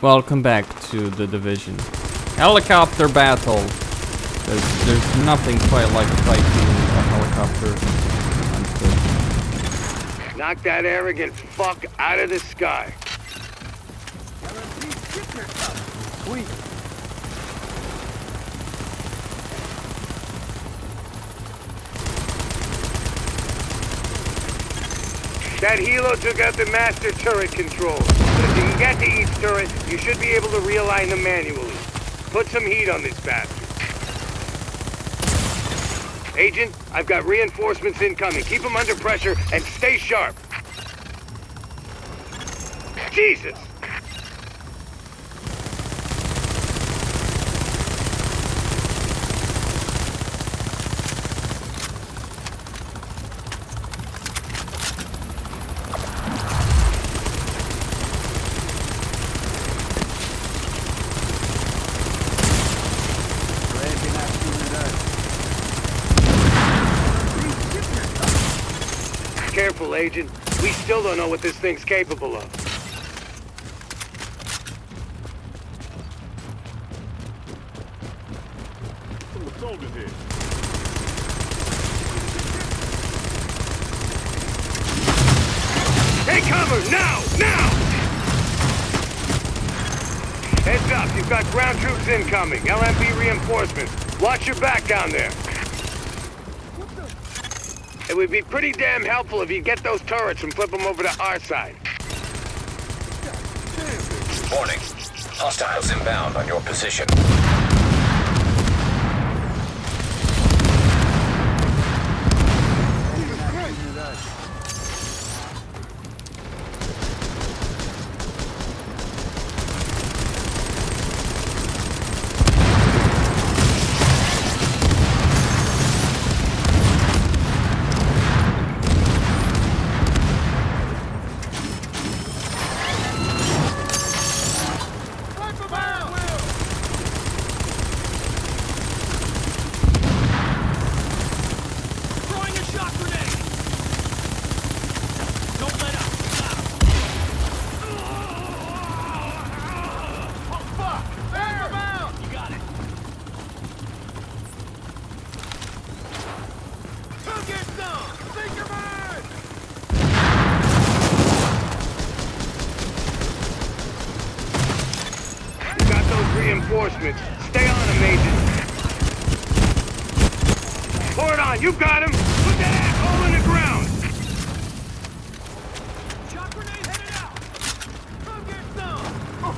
Welcome back to the Division. Helicopter battle. There's nothing quite like fighting a helicopter. Knock that arrogant fuck out of the sky. Sweet. That helo took out the master turret control. But if you can get to each turret, you should be able to realign them manually. Put some heat on this bastard. Agent, I've got reinforcements incoming. Keep them under pressure and stay sharp. Jesus! Careful, Agent. We still don't know what this thing's capable of. Some soldiers here. Take cover! Now! Now! Heads up, you've got ground troops incoming. LMB reinforcements. Watch your back down there. It would be pretty damn helpful if you get those turrets and flip them over to our side. Warning. Hostiles inbound on your position. Reinforcements. Stay on him, Agent. Pour it on. You got him. Put that asshole in the ground. Shot grenade headed out. Come get some. Go.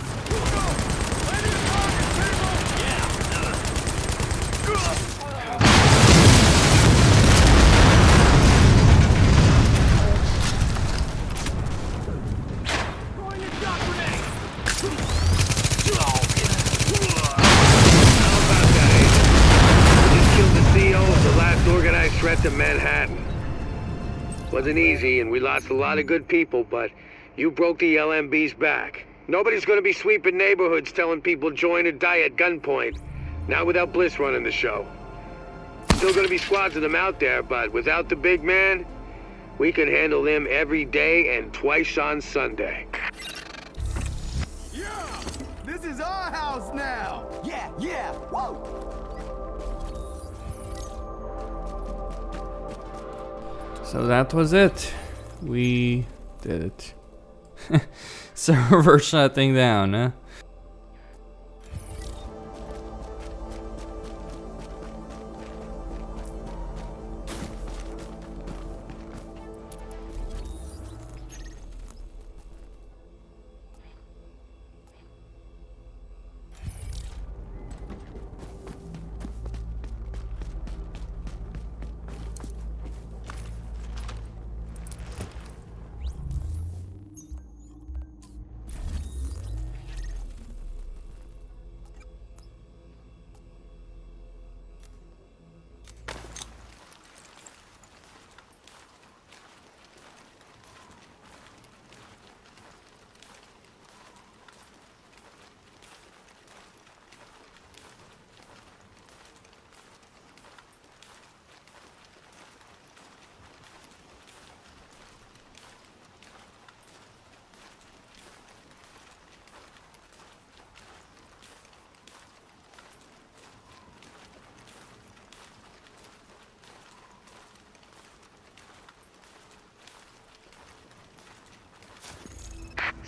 Ready to target, people. Throwing a shot grenade. The last organized threat to Manhattan. Wasn't easy, and we lost a lot of good people, but you broke the LMB's back. Nobody's gonna be sweeping neighborhoods telling people join or die at gunpoint. Not without Bliss running the show. Still gonna be squads of them out there, but without the big man, we can handle them every day and twice on Sunday. Yeah! This is our house now! Yeah! Whoa! So that was it. We did it. Server shutting down, huh?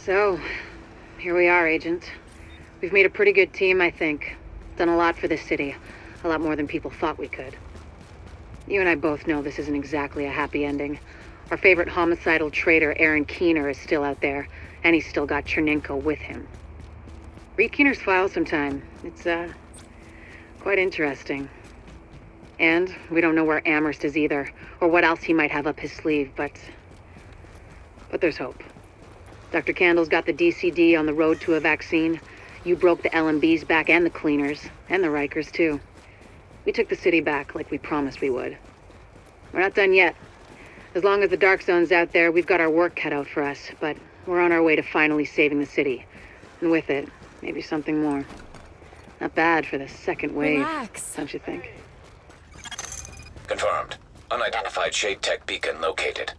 So, here we are, Agent. We've made a pretty good team, I think. Done a lot for this city. A lot more than people thought we could. You and I both know this isn't exactly a happy ending. Our favorite homicidal traitor, Aaron Keener, is still out there, and he's still got Chernenko with him. Read Keener's file sometime. It's, quite interesting. And we don't know where Amherst is either, or what else he might have up his sleeve, but there's hope. Dr. Candle's got the DCD on the road to a vaccine. You broke the LMBs back and the cleaners, and the Rikers too. We took the city back like we promised we would. We're not done yet. As long as the Dark Zone's out there, we've got our work cut out for us, but we're on our way to finally saving the city. And with it, maybe something more. Not bad for the second wave, Relax. don't you think? Confirmed. Unidentified Shade Tech beacon located.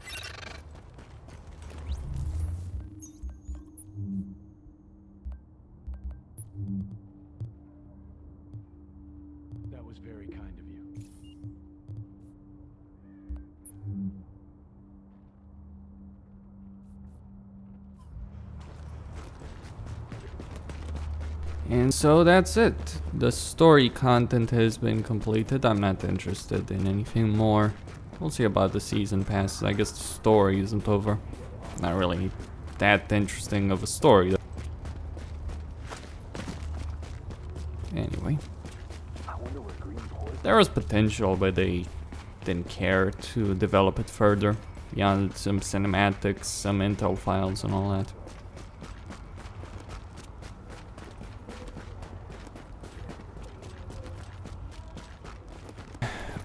That was very kind of you. And so that's it. The story content has been completed. I'm not interested in anything more. We'll see about the season passes. I guess the story isn't over. Not really that interesting of a story, though. Anyway. There was potential, but they didn't care to develop it further. Beyond some cinematics, some intel files and all that.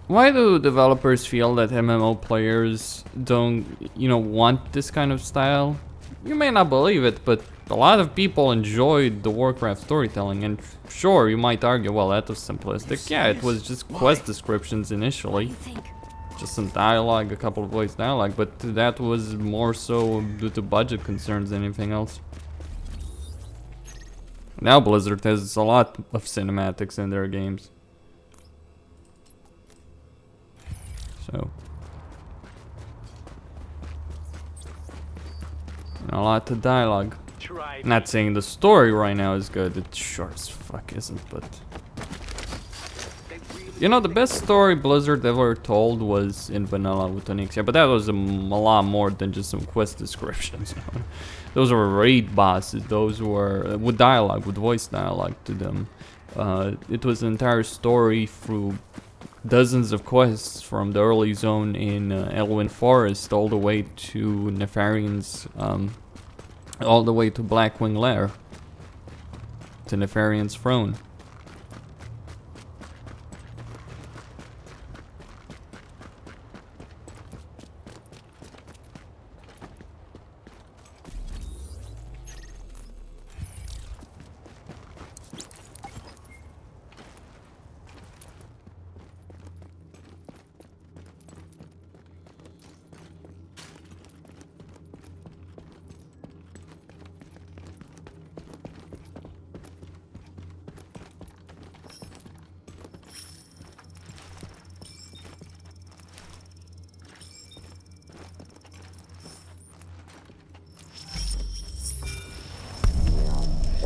Why do developers feel that MMO players don't, want this kind of style? You may not believe it, but a lot of people enjoyed the Warcraft storytelling, and sure, you might argue, well, that was simplistic. Yeah, it was just quest descriptions initially. Just some dialogue, a couple of voice dialogue, but that was more so due to budget concerns than anything else. Now Blizzard has a lot of cinematics in their games. So, and a lot of dialogue. Not saying the story right now is good, it sure as fuck isn't, but... the best story Blizzard ever told was in Vanilla with Onyxia, but that was a lot more than just some quest descriptions. Those were raid bosses, those were with dialogue, with voice dialogue to them. It was an entire story through dozens of quests from the early zone in Elwyn Forest all the way to Nefarian's, all the way to Blackwing Lair, to Nefarian's throne.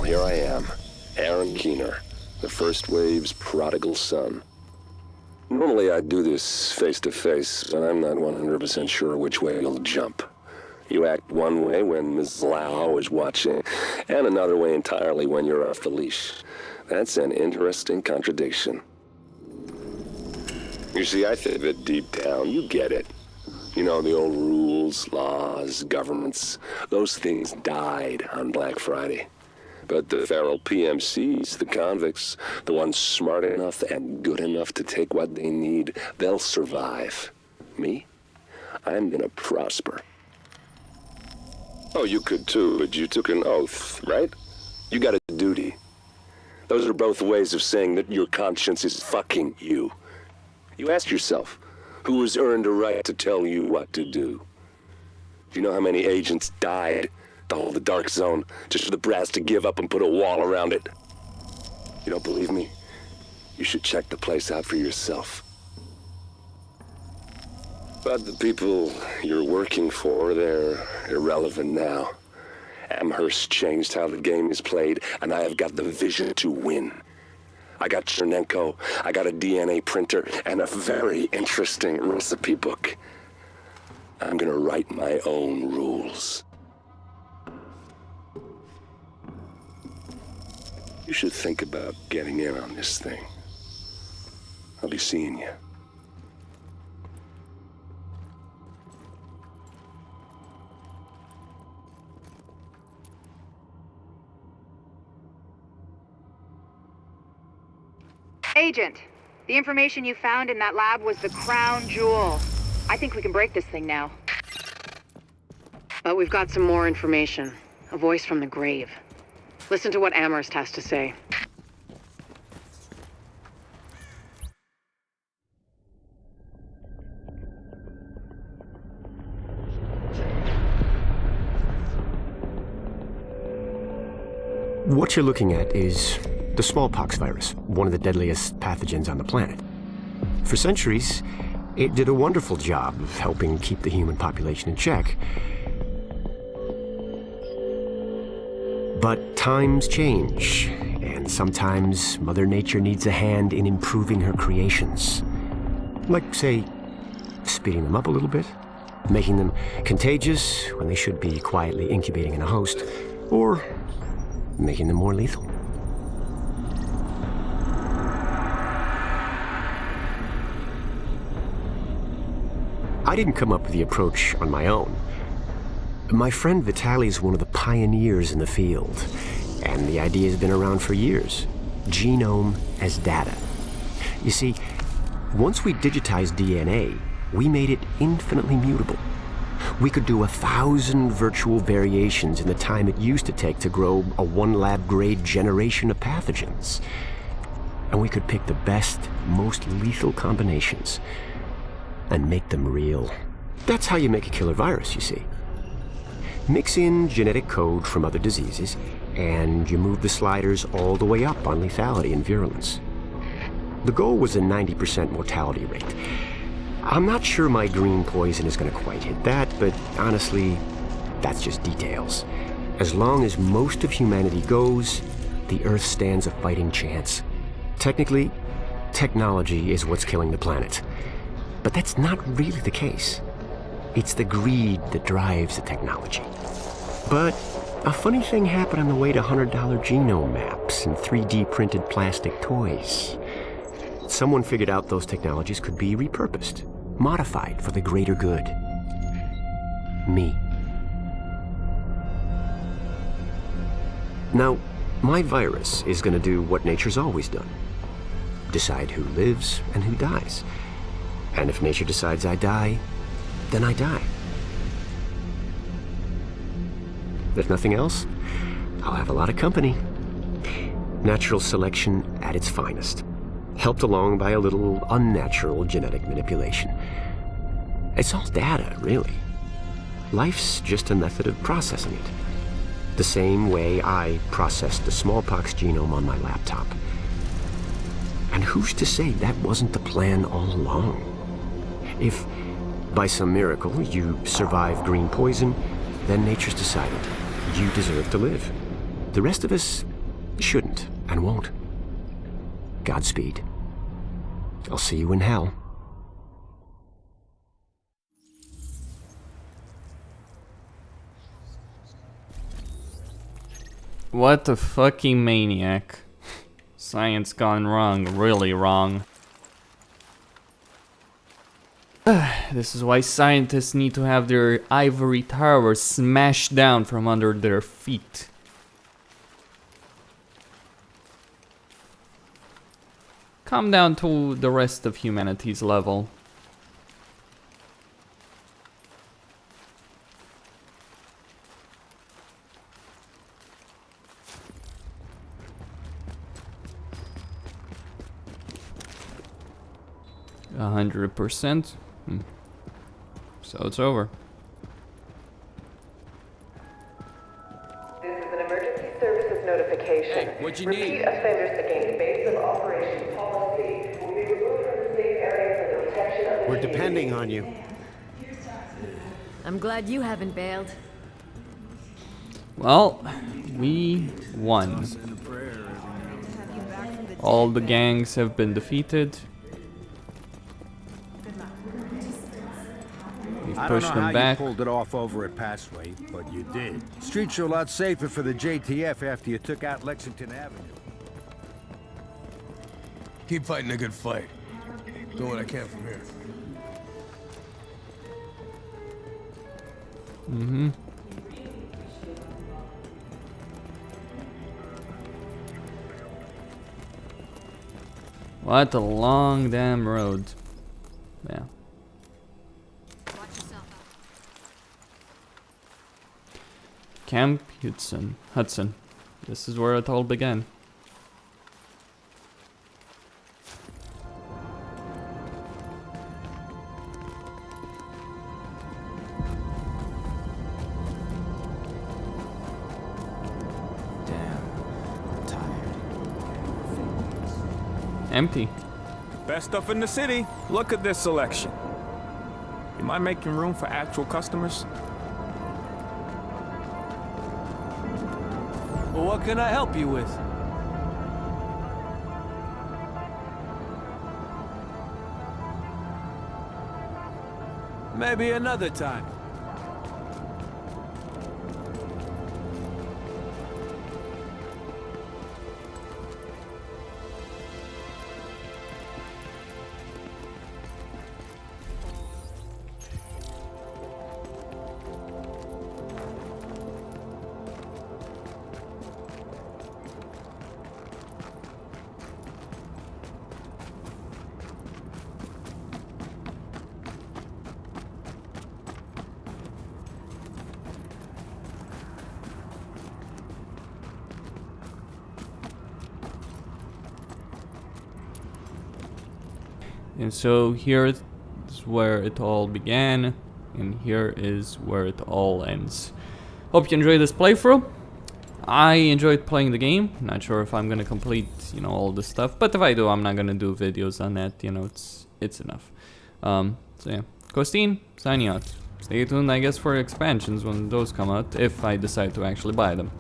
Here I am, Aaron Keener, the first wave's prodigal son. Normally I'd do this face-to-face, but I'm not 100% sure which way you'll jump. You act one way when Ms. Lau is watching, and another way entirely when you're off the leash. That's an interesting contradiction. You see, I think that deep down, you get it. You know, the old rules, laws, governments, those things died on Black Friday. But the feral PMCs, the convicts, the ones smart enough and good enough to take what they need, they'll survive. Me? I'm gonna prosper. Oh, you could too, but you took an oath, right? You got a duty. Those are both ways of saying that your conscience is fucking you. You ask yourself, who has earned a right to tell you what to do? Do you know how many agents died to hold the Dark Zone just for the brass to give up and put a wall around it? You don't believe me? You should check the place out for yourself. But the people you're working for, they're irrelevant now. Amherst changed how the game is played, and I have got the vision to win. I got Chernenko, I got a DNA printer, and a very interesting recipe book. I'm gonna write my own rules. You should think about getting in on this thing. I'll be seeing you. Agent, the information you found in that lab was the crown jewel. I think we can break this thing now. But we've got some more information. A voice from the grave. Listen to what Amherst has to say. What you're looking at is the smallpox virus, one of the deadliest pathogens on the planet. For centuries, it did a wonderful job of helping keep the human population in check. But times change, and sometimes Mother Nature needs a hand in improving her creations. Like, say, speeding them up a little bit, making them contagious when they should be quietly incubating in a host, or making them more lethal. I didn't come up with the approach on my own. My friend Vitaly's one of the pioneers in the field, and the idea has been around for years. Genome as data. You see, once we digitized DNA, we made it infinitely mutable. We could do 1,000 virtual variations in the time it used to take to grow a one lab-grade generation of pathogens. And we could pick the best, most lethal combinations and make them real. That's how you make a killer virus, you see. Mix in genetic code from other diseases, and you move the sliders all the way up on lethality and virulence. The goal was a 90% mortality rate. I'm not sure my green poison is going to quite hit that, but honestly, that's just details. As long as most of humanity goes, the Earth stands a fighting chance. Technically, technology is what's killing the planet. But that's not really the case. It's the greed that drives the technology. But a funny thing happened on the way to $100 genome maps and 3D printed plastic toys. Someone figured out those technologies could be repurposed, modified for the greater good. Me. Now, my virus is going to do what nature's always done. Decide who lives and who dies. And if nature decides I die, then I die. If nothing else, I'll have a lot of company. Natural selection at its finest, helped along by a little unnatural genetic manipulation. It's all data, really. Life's just a method of processing it. The same way I processed the smallpox genome on my laptop. And who's to say that wasn't the plan all along? If, by some miracle, you survive green poison, then nature's decided you deserve to live. The rest of us shouldn't and won't. Godspeed. I'll see you in hell. What a fucking maniac. Science gone wrong, really wrong. This is why scientists need to have their ivory towers smashed down from under their feet. Come down to the rest of humanity's level. %. So it's over. This is an emergency services notification. Hey, what'd you Repeat need? offenders against base of operations policy will be removed from the safe area for the protection of the We're community. depending on you. I'm glad you haven't bailed. Well, we won. All the gangs have been defeated. We've I don't pushed know how them back. you pulled it off over at Passway, but you did. Streets are a lot safer for the JTF after you took out Lexington Avenue. Keep fighting a good fight. Do what I can from here. Mm-hmm. What a long damn road. Yeah. Camp Hudson. This is where it all began. Empty. Best stuff in the city. Look at this selection. You mind making room for actual customers? Well, what can I help you with? Maybe another time. And so here is where it all began, and here is where it all ends. Hope you enjoyed this playthrough. I enjoyed playing the game. Not sure if I'm gonna complete, you know, all this stuff, but if I do, I'm not gonna do videos on that. You know, it's enough. So yeah, Costin signing out. Stay tuned, I guess, for expansions when those come out, if I decide to actually buy them.